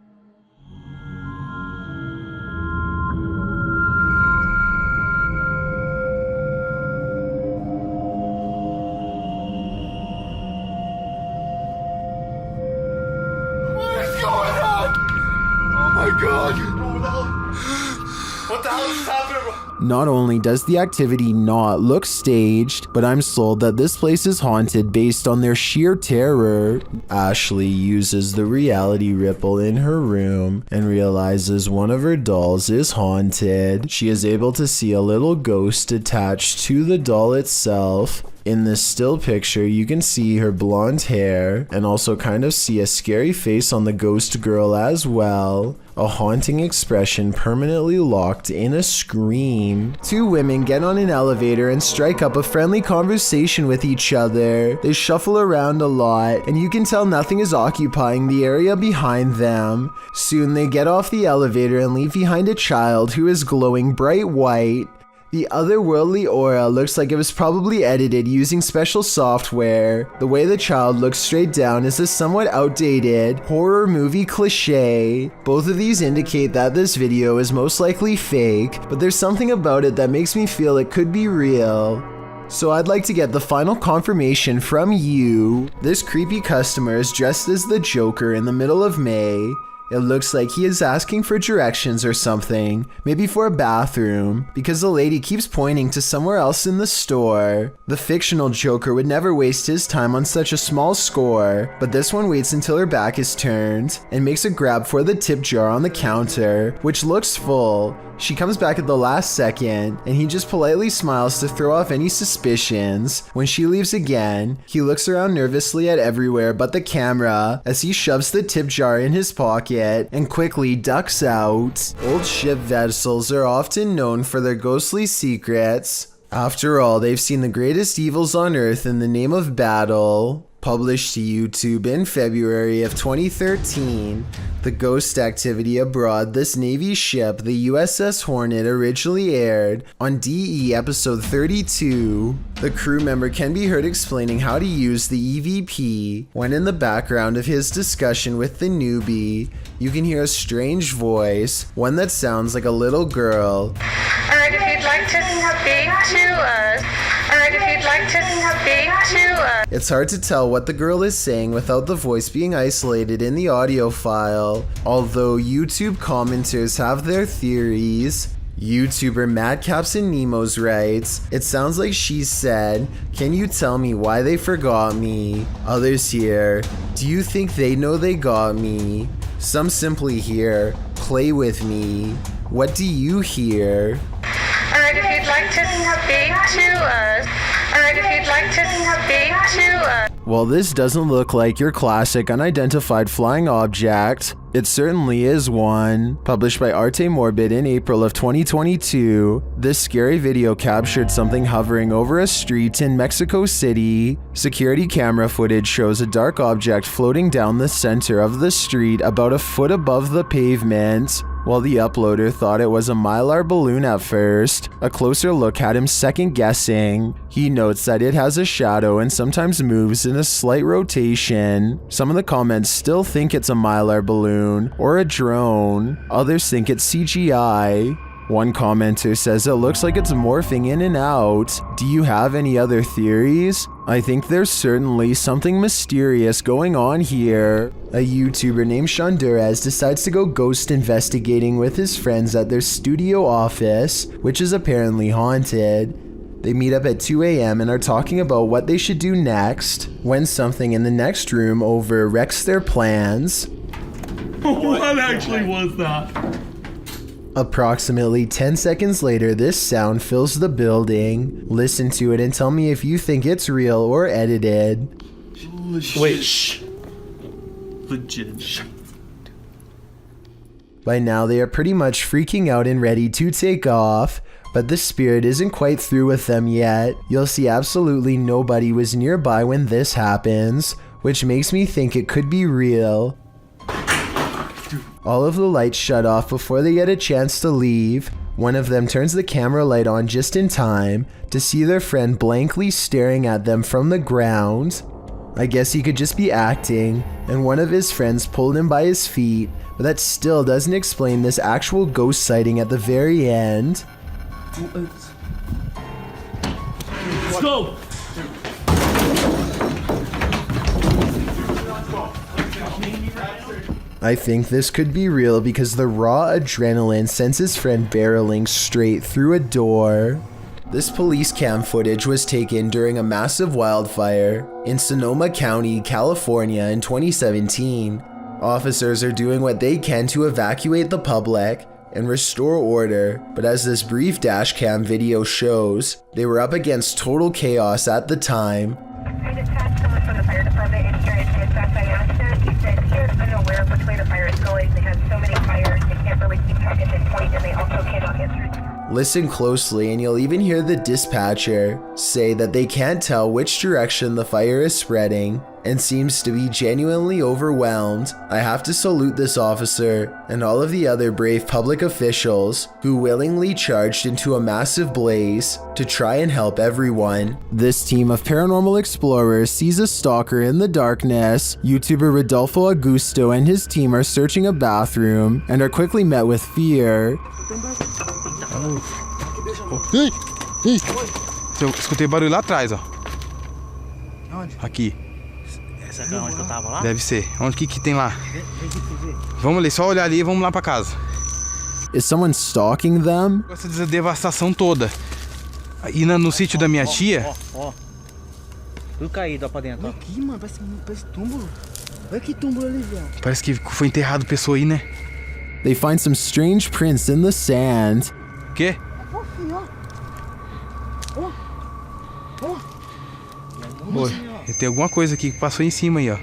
Not only does the activity not look staged, but I'm sold that this place is haunted based on their sheer terror. Ashley uses the reality ripple in her room and realizes one of her dolls is haunted. She is able to see a little ghost attached to the doll itself. In this still picture, you can see her blonde hair and also kind of see a scary face on the ghost girl as well. A haunting expression permanently locked in a scream. Two women get on an elevator and strike up a friendly conversation with each other. They shuffle around a lot, and you can tell nothing is occupying the area behind them. Soon they get off the elevator and leave behind a child who is glowing bright white. The otherworldly aura looks like it was probably edited using special software. The way the child looks straight down is a somewhat outdated horror movie cliche. Both of these indicate that this video is most likely fake, but there's something about it that makes me feel it could be real. So I'd like to get the final confirmation from you. This creepy customer is dressed as the Joker in the middle of May. It looks like he is asking for directions or something, maybe for a bathroom, because the lady keeps pointing to somewhere else in the store. The fictional Joker would never waste his time on such a small score, but this one waits until her back is turned and makes a grab for the tip jar on the counter, which looks full. She comes back at the last second, and he just politely smiles to throw off any suspicions. When she leaves again, he looks around nervously at everywhere but the camera as he shoves the tip jar in his pocket and quickly ducks out. Old ship vessels are often known for their ghostly secrets. After all, they've seen the greatest evils on Earth in the name of battle. Published to YouTube in February of 2013, the ghost activity aboard this Navy ship, the USS Hornet, originally aired on DE episode 32. The crew member can be heard explaining how to use the EVP. When in the background of his discussion with the newbie, you can hear a strange voice, one that sounds like a little girl. Alright, if you'd like to speak to us. Alright, if you'd like to speak to us. It's hard to tell what the girl is saying without the voice being isolated in the audio file, although YouTube commenters have their theories. YouTuber Mad Caps and Nemos writes, it sounds like she said, can you tell me why they forgot me? Others here, do you think they know they got me? Some simply hear, play with me. What do you hear? Alright, if you'd like to speak to us. Alright, if you'd like to speak to us. Well, this doesn't look like your classic unidentified flying object. It certainly is one. Published by Arte Morbid in April of 2022, this scary video captured something hovering over a street in Mexico City. Security camera footage shows a dark object floating down the center of the street about a foot above the pavement. While the uploader thought it was a Mylar balloon at first, a closer look had him second guessing. He notes that it has a shadow and sometimes moves in a slight rotation. Some of the comments still think it's a Mylar balloon or a drone. Others think it's CGI. One commenter says it looks like it's morphing in and out. Do you have any other theories? I think there's certainly something mysterious going on here. A YouTuber named Shondurez decides to go ghost investigating with his friends at their studio office, which is apparently haunted. They meet up at 2 a.m. and are talking about what they should do next, when something in the next room over wrecks their plans. What actually was that? Approximately 10 seconds later, this sound fills the building. Listen to it and tell me if you think it's real or edited. Wait, shh. Legit. By now, they are pretty much freaking out and ready to take off, but the spirit isn't quite through with them yet. You'll see absolutely nobody was nearby when this happens, which makes me think it could be real. All of the lights shut off before they get a chance to leave. One of them turns the camera light on just in time to see their friend blankly staring at them from the ground. I guess he could just be acting, and one of his friends pulled him by his feet, but that still doesn't explain this actual ghost sighting at the very end. Let's go! I think this could be real because the raw adrenaline sends his friend barreling straight through a door. This police cam footage was taken during a massive wildfire in Sonoma County, California in 2017. Officers are doing what they can to evacuate the public and restore order, but as this brief dash cam video shows, they were up against total chaos at the time. I dispatched someone from the fire department and here is dispatch. I asked them, he said he is unaware of which way the fire is going. They have so many fires, they can't really keep track at this point, and they also cannot get through. Listen closely and you'll even hear the dispatcher say that they can't tell which direction the fire is spreading and seems to be genuinely overwhelmed. I have to salute this officer and all of the other brave public officials who willingly charged into a massive blaze to try and help everyone. This team of paranormal explorers sees a stalker in the darkness. YouTuber Rodolfo Augusto and his team are searching a bathroom and are quickly met with fear. Ei! Ei! Eu escutei barulho lá atrás, ó. Aqui. Essa é onde eu tava lá? Deve ser. Onde que tem lá? Vamos ali, só olhar ali e vamos lá pra casa. Is someone stalking them? Essa devastação toda. E no sítio da minha tia. Ó. Tudo caído ó pra dentro. Ó. Aqui, mano, parece túmulo. Olha que túmulo ali, velho. Parece que foi enterrado pessoa aí, né? They find some strange prints in the sand. Quê? Oi, tem alguma coisa aqui que passou em cima aí, ó.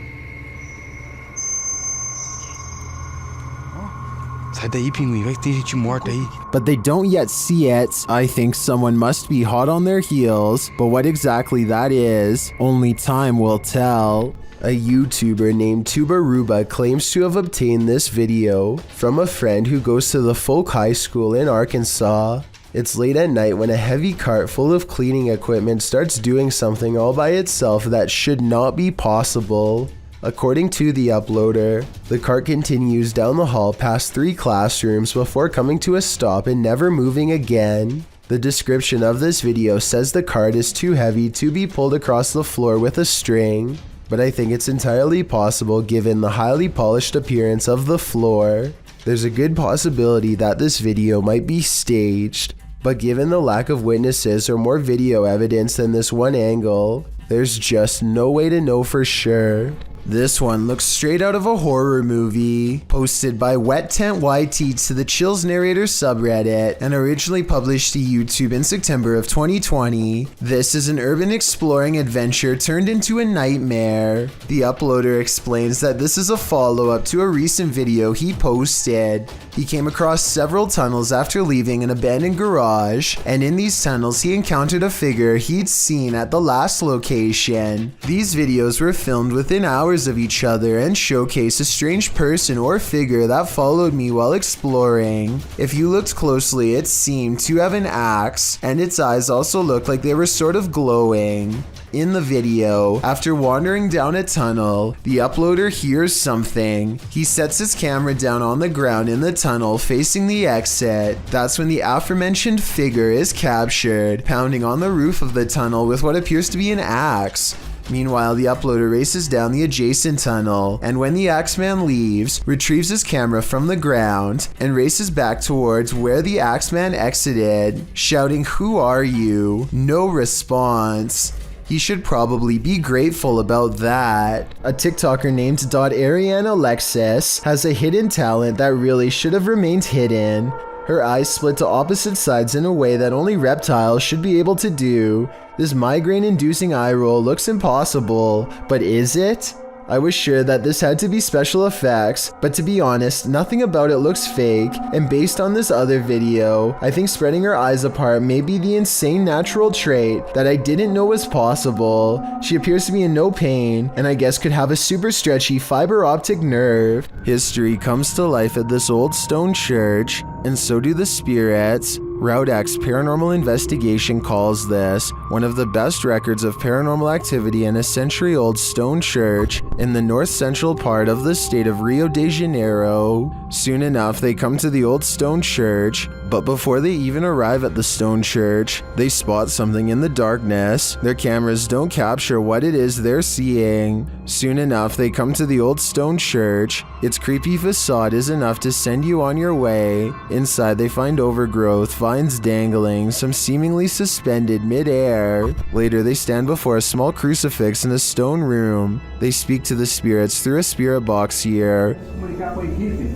Sai daí, pinguim, vai que tem gente morta aí. But they don't yet see it. I think someone must be hot on their heels, but what exactly that is, only time will tell. A YouTuber named Tubaruba claims to have obtained this video from a friend who goes to the Folk High School in Arkansas. It's late at night when a heavy cart full of cleaning equipment starts doing something all by itself that should not be possible. According to the uploader, the cart continues down the hall past 3 classrooms before coming to a stop and never moving again. The description of this video says the cart is too heavy to be pulled across the floor with a string, but I think it's entirely possible given the highly polished appearance of the floor. There's a good possibility that this video might be staged, but given the lack of witnesses or more video evidence than this one angle, there's just no way to know for sure. This one looks straight out of a horror movie, posted by Wet Tent YT to the Chills Narrator subreddit and originally published to YouTube in September of 2020. This is an urban exploring adventure turned into a nightmare. The uploader explains that this is a follow-up to a recent video he posted. He came across several tunnels after leaving an abandoned garage, and in these tunnels he encountered a figure he'd seen at the last location. These videos were filmed within hours of each other and showcase a strange person or figure that followed me while exploring. If you looked closely, it seemed to have an axe, and its eyes also looked like they were sort of glowing. In the video, after wandering down a tunnel, the uploader hears something. He sets his camera down on the ground in the tunnel facing the exit. That's when the aforementioned figure is captured, pounding on the roof of the tunnel with what appears to be an axe. Meanwhile, the uploader races down the adjacent tunnel, and when the Axeman leaves, retrieves his camera from the ground and races back towards where the Axeman exited, shouting, "Who are you?" No response. He should probably be grateful about that. A TikToker named .arianalexis has a hidden talent that really should have remained hidden. Her eyes split to opposite sides in a way that only reptiles should be able to do. This migraine-inducing eye roll looks impossible, but is it? I was sure that this had to be special effects, but to be honest, nothing about it looks fake, and based on this other video, I think spreading her eyes apart may be the insane natural trait that I didn't know was possible. She appears to be in no pain, and I guess could have a super stretchy fiber optic nerve. History comes to life at this old stone church, and so do the spirits. Route X Paranormal Investigation calls this one of the best records of paranormal activity in a century-old stone church in the north-central part of the state of Rio de Janeiro. Soon enough, they come to the old stone church, but before they even arrive at the stone church, they spot something in the darkness. Their cameras don't capture what it is they're seeing. Soon enough, they come to the old stone church. Its creepy facade is enough to send you on your way. Inside, they find overgrowth, vines dangling, some seemingly suspended mid-air. Later, they stand before a small crucifix in a stone room. They speak to the spirits through a spirit box here. Comunicar com a equipe.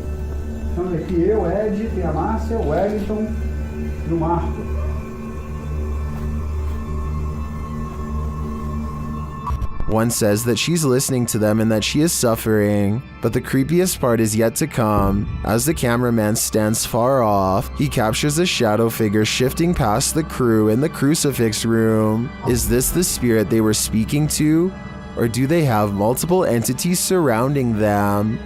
Estamos aqui eu, Ed, tem a Márcia, o Wellington e o Marco. One says that she's listening to them and that she is suffering, but the creepiest part is yet to come. As the cameraman stands far off, he captures a shadow figure shifting past the crew in the crucifix room. Is this the spirit they were speaking to? Or do they have multiple entities surrounding them?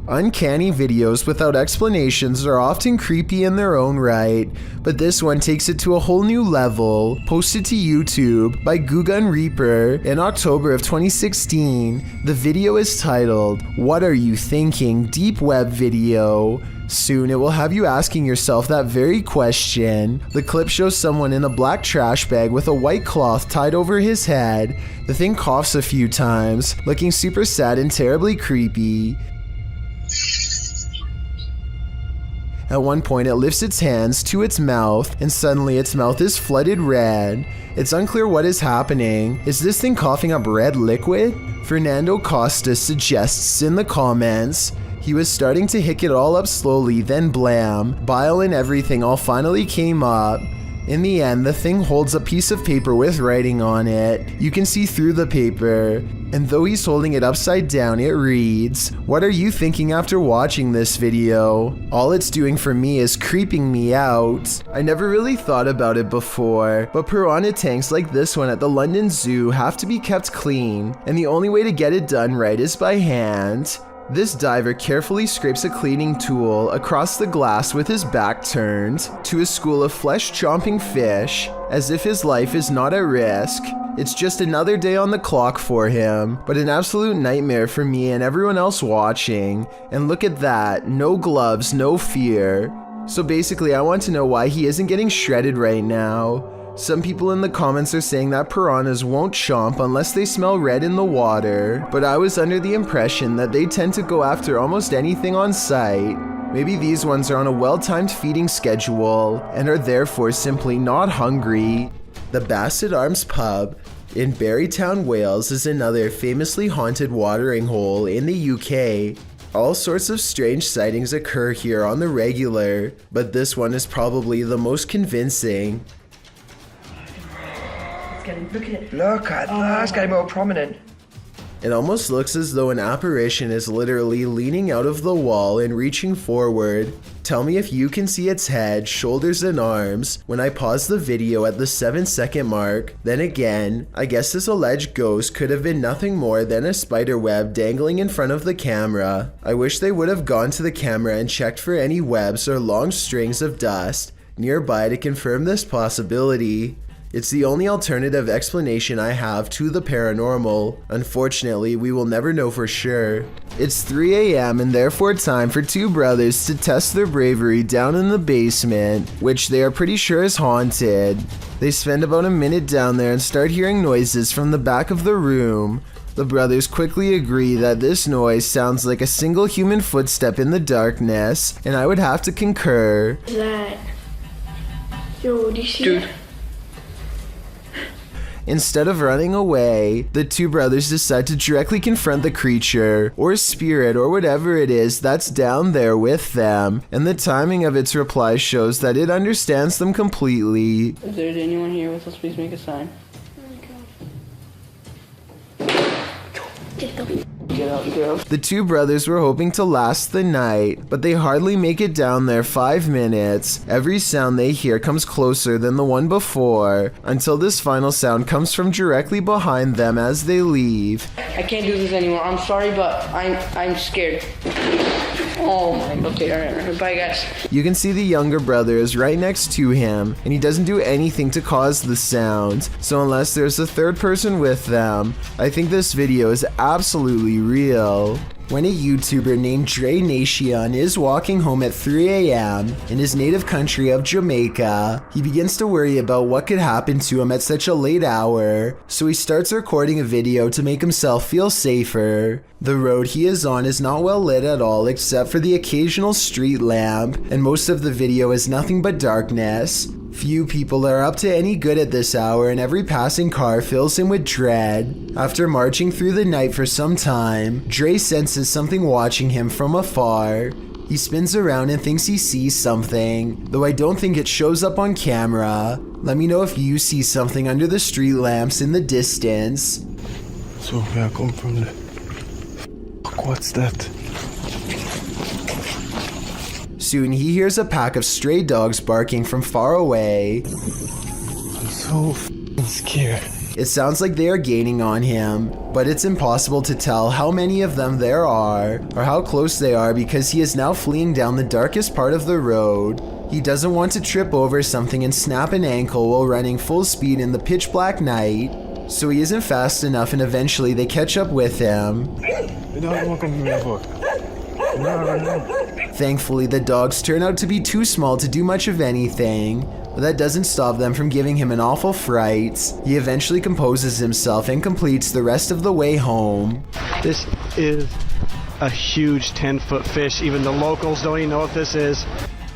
Uncanny videos without explanations are often creepy in their own right, but this one takes it to a whole new level. Posted to YouTube by Gugun Reaper in October of 2016, the video is titled, "What Are You Thinking? Deep Web Video." Soon it will have you asking yourself that very question. The clip shows someone in a black trash bag with a white cloth tied over his head. The thing coughs a few times, looking super sad and terribly creepy. At one point, it lifts its hands to its mouth, and suddenly its mouth is flooded red. It's unclear what is happening. Is this thing coughing up red liquid? Fernando Costa suggests in the comments, he was starting to hick it all up slowly, then blam, bile and everything all finally came up. In the end, the thing holds a piece of paper with writing on it. You can see through the paper, and though he's holding it upside down, it reads, "What are you thinking after watching this video? All it's doing for me is creeping me out." I never really thought about it before, but piranha tanks like this one at the London Zoo have to be kept clean, and the only way to get it done right is by hand. This diver carefully scrapes a cleaning tool across the glass with his back turned to a school of flesh-chomping fish, as if his life is not at risk. It's just another day on the clock for him, but an absolute nightmare for me and everyone else watching. And look at that, no gloves, no fear. So basically, I want to know why he isn't getting shredded right now. Some people in the comments are saying that piranhas won't chomp unless they smell red in the water, but I was under the impression that they tend to go after almost anything on sight. Maybe these ones are on a well-timed feeding schedule and are therefore simply not hungry. The Basset Arms Pub in Barrytown, Wales is another famously haunted watering hole in the UK. All sorts of strange sightings occur here on the regular, but this one is probably the most convincing. Look at it. Look at that. It's getting more prominent. It almost looks as though an apparition is literally leaning out of the wall and reaching forward. Tell me if you can see its head, shoulders, and arms when I pause the video at the 7-second mark. Then again, I guess this alleged ghost could have been nothing more than a spider web dangling in front of the camera. I wish they would have gone to the camera and checked for any webs or long strings of dust nearby to confirm this possibility. It's the only alternative explanation I have to the paranormal. Unfortunately, we will never know for sure. It's 3 a.m. and therefore time for two brothers to test their bravery down in the basement, which they are pretty sure is haunted. They spend about a minute down there and start hearing noises from the back of the room. The brothers quickly agree that this noise sounds like a single human footstep in the darkness, and I would have to concur. What's that? Yo, do you see it? Instead of running away, the two brothers decide to directly confront the creature, or spirit, or whatever it is that's down there with them, and the timing of its reply shows that it understands them completely. If there's anyone here with us, please make a sign. Get out, girl. The two brothers were hoping to last the night, but they hardly make it down there 5 minutes. Every sound they hear comes closer than the one before, until this final sound comes from directly behind them as they leave. I can't do this anymore. I'm sorry, but I'm scared. Oh my, okay, alright, bye guys. You can see the younger brother is right next to him, and he doesn't do anything to cause the sound, so unless there's a third person with them, I think this video is absolutely real. When a YouTuber named Dre Nation is walking home at 3 a.m. in his native country of Jamaica, he begins to worry about what could happen to him at such a late hour, so he starts recording a video to make himself feel safer. The road he is on is not well lit at all except for the occasional street lamp, and most of the video is nothing but darkness. Few people are up to any good at this hour, and every passing car fills him with dread. After marching through the night for some time, Dre senses something watching him from afar. He spins around and thinks he sees something, though I don't think it shows up on camera. Let me know if you see something under the street lamps in the distance. So where I come from the... What's that? Soon he hears a pack of stray dogs barking from far away. I'm so scared. It sounds like they are gaining on him, but it's impossible to tell how many of them there are, or how close they are because he is now fleeing down the darkest part of the road. He doesn't want to trip over something and snap an ankle while running full speed in the pitch black night, so he isn't fast enough and eventually they catch up with him. Thankfully, the dogs turn out to be too small to do much of anything, but that doesn't stop them from giving him an awful fright. He eventually composes himself and completes the rest of the way home. This is a huge 10-foot fish. Even the locals don't even know what this is.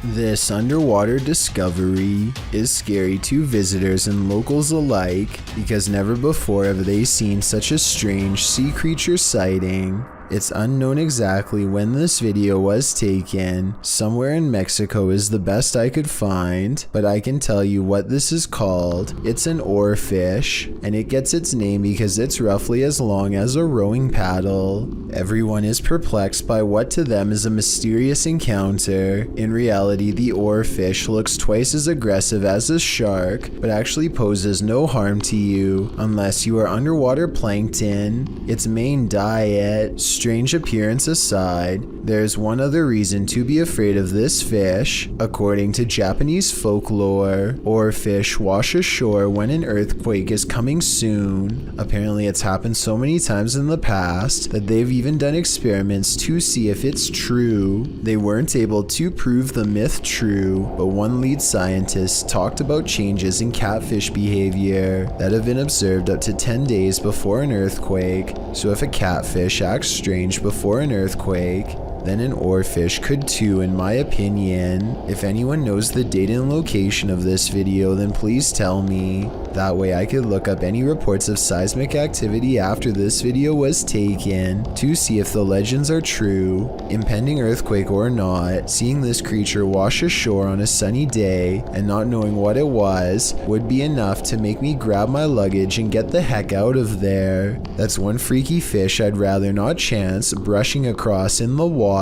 This underwater discovery is scary to visitors and locals alike because never before have they seen such a strange sea creature sighting. It's unknown exactly when this video was taken. Somewhere in Mexico is the best I could find, but I can tell you what this is called. It's an oarfish, and it gets its name because it's roughly as long as a rowing paddle. Everyone is perplexed by what to them is a mysterious encounter. In reality, the oarfish looks twice as aggressive as a shark, but actually poses no harm to you unless you are underwater plankton. Its main diet, strange appearance aside, there's one other reason to be afraid of this fish. According to Japanese folklore, oarfish wash ashore when an earthquake is coming soon. Apparently it's happened so many times in the past that they've even done experiments to see if it's true. They weren't able to prove the myth true, but one lead scientist talked about changes in catfish behavior that have been observed up to 10 days before an earthquake. So if a catfish acts strange before an earthquake, then an oarfish could too, in my opinion. If anyone knows the date and location of this video, then please tell me. That way I could look up any reports of seismic activity after this video was taken to see if the legends are true. Impending earthquake or not, seeing this creature wash ashore on a sunny day and not knowing what it was would be enough to make me grab my luggage and get the heck out of there. That's one freaky fish I'd rather not chance brushing across in the water.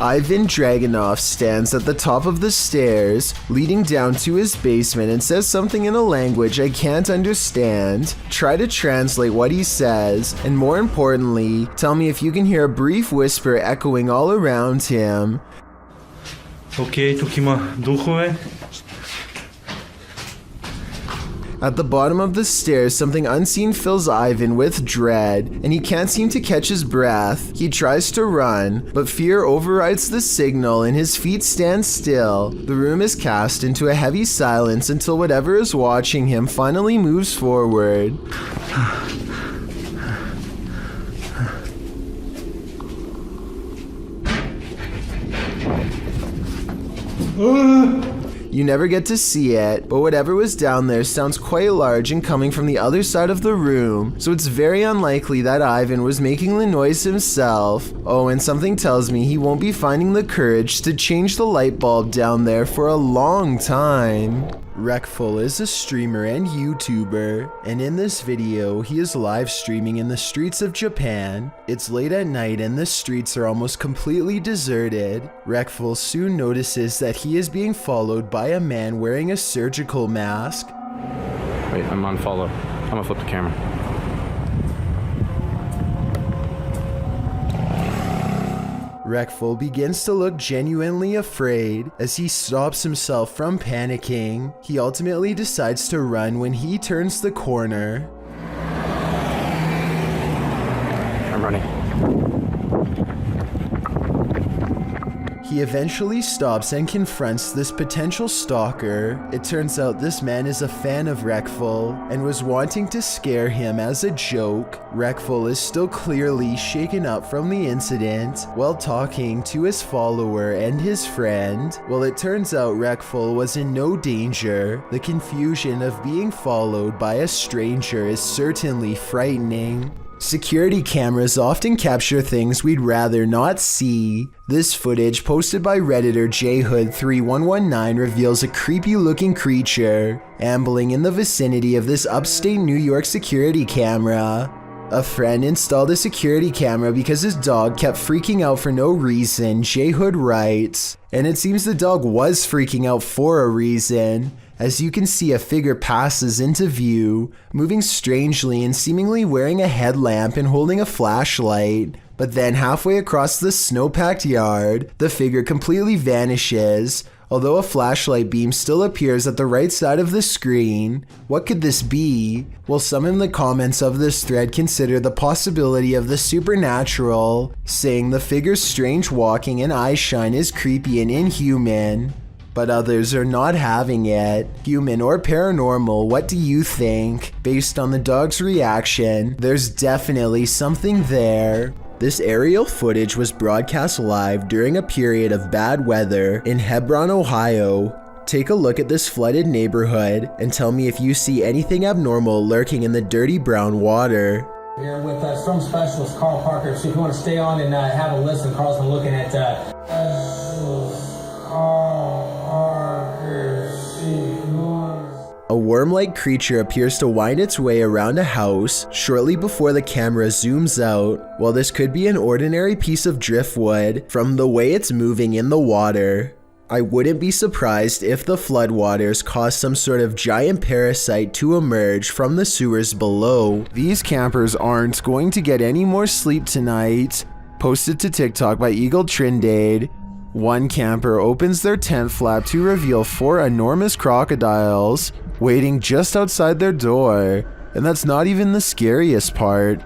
Ivan Dragunov stands at the top of the stairs leading down to his basement and says something in a language I can't understand. Try to translate what he says, and more importantly, tell me if you can hear a brief whisper echoing all around him. Окей, тук има духове. At the bottom of the stairs, something unseen fills Ivan with dread, and he can't seem to catch his breath. He tries to run, but fear overrides the signal and his feet stand still. The room is cast into a heavy silence until whatever is watching him finally moves forward. You never get to see it, but whatever was down there sounds quite large and coming from the other side of the room, so it's very unlikely that Ivan was making the noise himself. Oh, and something tells me he won't be finding the courage to change the light bulb down there for a long time. Wreckful is a streamer and YouTuber, and in this video, he is live streaming in the streets of Japan. It's late at night and the streets are almost completely deserted. Wreckful soon notices that he is being followed by a man wearing a surgical mask. Wait, I'm on follow. I'm gonna flip the camera. Wreckful begins to look genuinely afraid as he stops himself from panicking. He ultimately decides to run when he turns the corner. I'm running. He eventually stops and confronts this potential stalker. It turns out this man is a fan of Wreckful and was wanting to scare him as a joke. Wreckful is still clearly shaken up from the incident while talking to his follower and his friend. Well, it turns out Wreckful was in no danger. The confusion of being followed by a stranger is certainly frightening. Security cameras often capture things we'd rather not see. This footage, posted by Redditor JHood3119, reveals a creepy looking creature ambling in the vicinity of this upstate New York security camera. A friend installed a security camera because his dog kept freaking out for no reason, JHood writes. And it seems the dog was freaking out for a reason. As you can see, a figure passes into view, moving strangely and seemingly wearing a headlamp and holding a flashlight. But then halfway across the snow-packed yard, the figure completely vanishes, although a flashlight beam still appears at the right side of the screen. What could this be? Well, some in the comments of this thread consider the possibility of the supernatural, saying the figure's strange walking and eye shine is creepy and inhuman. But others are not having it. Human or paranormal, what do you think? Based on the dog's reaction, there's definitely something there. This aerial footage was broadcast live during a period of bad weather in Hebron, Ohio. Take a look at this flooded neighborhood and tell me if you see anything abnormal lurking in the dirty brown water. Here with storm specialist Carl Parker, so if you want to stay on and have a listen, Carl's been looking at A worm-like creature appears to wind its way around a house shortly before the camera zooms out. While this could be an ordinary piece of driftwood from the way it's moving in the water, I wouldn't be surprised if the floodwaters caused some sort of giant parasite to emerge from the sewers below. These campers aren't going to get any more sleep tonight. posted to TikTok by Eagle Trindade. One camper opens their tent flap to reveal 4 enormous crocodiles waiting just outside their door. And that's not even the scariest part.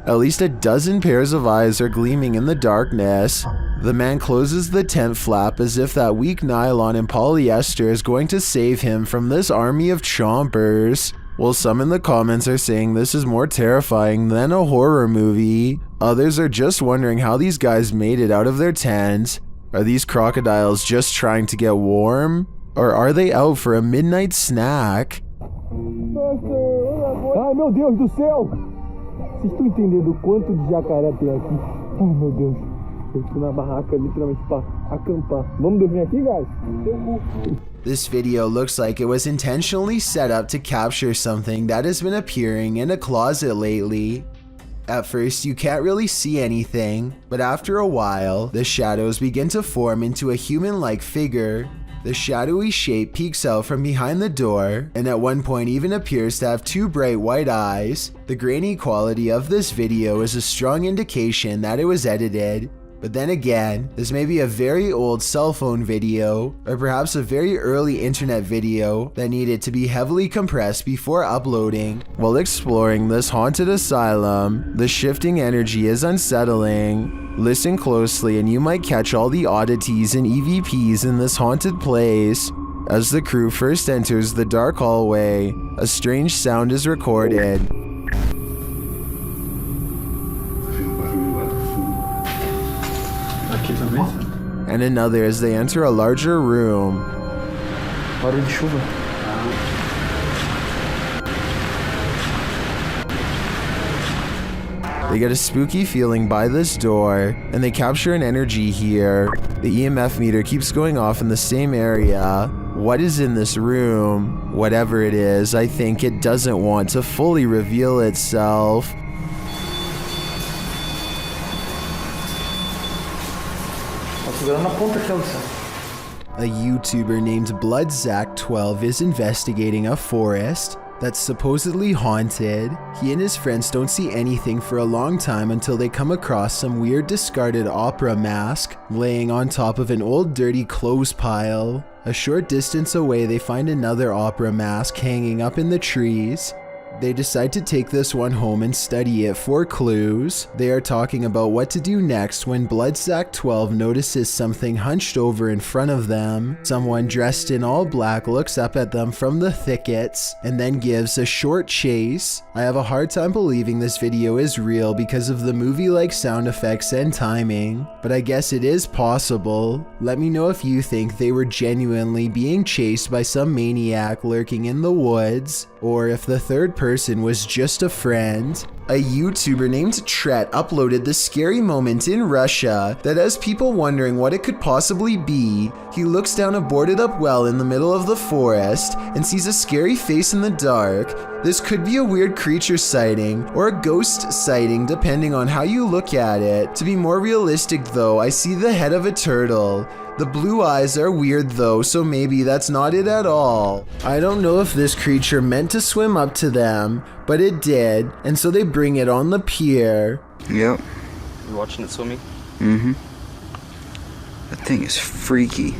At least a dozen pairs of eyes are gleaming in the darkness. The man closes the tent flap as if that weak nylon and polyester is going to save him from this army of chompers. While some in the comments are saying this is more terrifying than a horror movie, others are just wondering how these guys made it out of their tent. Are these crocodiles just trying to get warm? Or are they out for a midnight snack? Ai, meu Deus do céu! Vocês estão entendendo o quanto de jacaré tem aqui? Ai, meu Deus. Eu tô na barraca literalmente pra acampar. Vamos dormir aqui, guys? This video looks like it was intentionally set up to capture something that has been appearing in a closet lately. At first, you can't really see anything, but after a while, the shadows begin to form into a human-like figure. The shadowy shape peeks out from behind the door, and at one point even appears to have 2 bright white eyes. The grainy quality of this video is a strong indication that it was edited. But then again, this may be a very old cell phone video, or perhaps a very early internet video that needed to be heavily compressed before uploading. While exploring this haunted asylum, the shifting energy is unsettling. Listen closely and you might catch all the oddities and EVPs in this haunted place. As the crew first enters the dark hallway, a strange sound is recorded. And another as they enter a larger room. Barulho de chuva. They get a spooky feeling by this door, and they capture an energy here. The EMF meter keeps going off in the same area. What is in this room? Whatever it is, I think it doesn't want to fully reveal itself. A YouTuber named BloodZack12 is investigating a forest that's supposedly haunted. He and his friends don't see anything for a long time until they come across some weird discarded opera mask laying on top of an old dirty clothes pile. A short distance away they find another opera mask hanging up in the trees. They decide to take this one home and study it for clues. They are talking about what to do next when BloodZack12 notices something hunched over in front of them. Someone dressed in all black looks up at them from the thickets and then gives a short chase. I have a hard time believing this video is real because of the movie-like sound effects and timing, but I guess it is possible. Let me know if you think they were genuinely being chased by some maniac lurking in the woods, or if the third person was just a friend. A YouTuber named Tret uploaded this scary moment in Russia that has people wondering what it could possibly be. He looks down a boarded up well in the middle of the forest and sees a scary face in the dark. This could be a weird creature sighting or a ghost sighting depending on how you look at it. To be more realistic though, I see the head of a turtle. The blue eyes are weird though, so maybe that's not it at all. I don't know if this creature meant to swim up to them, but it did, and so they bring it on the pier. Yep. You watching it swimming? Mm-hmm. That thing is freaky.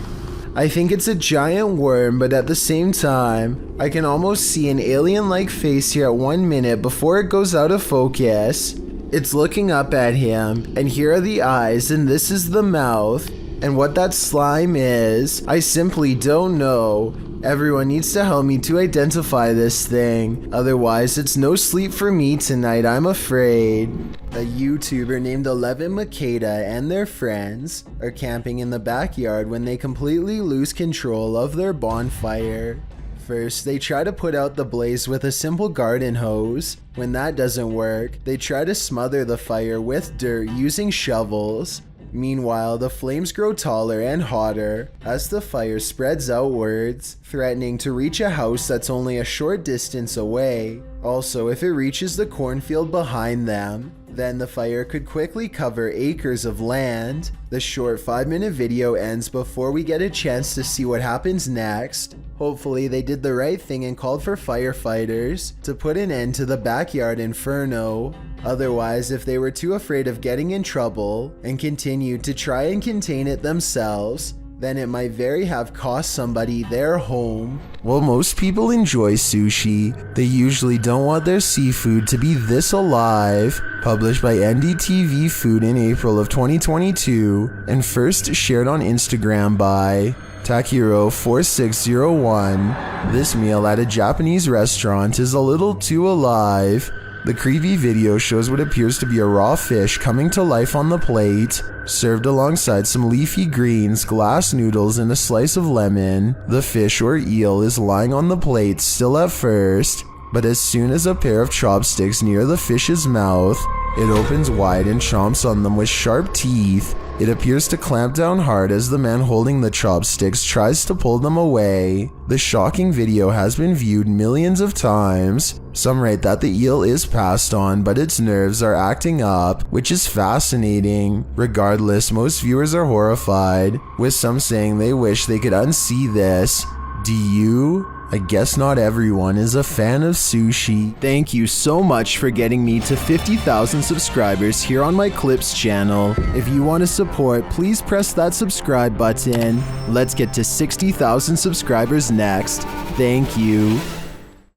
I think it's a giant worm, but at the same time, I can almost see an alien-like face here at 1 minute before it goes out of focus. It's looking up at him, and here are the eyes, and this is the mouth. And what that slime is, I simply don't know. Everyone needs to help me to identify this thing. Otherwise, it's no sleep for me tonight, I'm afraid. A YouTuber named 11 Makeda and their friends are camping in the backyard when they completely lose control of their bonfire. First, they try to put out the blaze with a simple garden hose. When that doesn't work, they try to smother the fire with dirt using shovels. Meanwhile, the flames grow taller and hotter as the fire spreads outwards, threatening to reach a house that's only a short distance away. Also, if it reaches the cornfield behind them, then the fire could quickly cover acres of land. The short 5-minute video ends before we get a chance to see what happens next. Hopefully they did the right thing and called for firefighters to put an end to the backyard inferno. Otherwise, if they were too afraid of getting in trouble and continued to try and contain it themselves, then it might very have cost somebody their home. While most people enjoy sushi, they usually don't want their seafood to be this alive. Published by NDTV Food in April of 2022 and first shared on Instagram by Takiro4601. This meal at a Japanese restaurant is a little too alive. The creepy video shows what appears to be a raw fish coming to life on the plate, served alongside some leafy greens, glass noodles, and a slice of lemon. The fish or eel is lying on the plate still at first, but as soon as a pair of chopsticks near the fish's mouth, it opens wide and chomps on them with sharp teeth. It appears to clamp down hard as the man holding the chopsticks tries to pull them away. The shocking video has been viewed millions of times. Some write that the eel is passed on, but its nerves are acting up, which is fascinating. Regardless, most viewers are horrified, with some saying they wish they could unsee this. Do you? I guess not everyone is a fan of sushi. Thank you so much for getting me to 50,000 subscribers here on my Clips channel. If you want to support, please press that subscribe button. Let's get to 60,000 subscribers next. Thank you.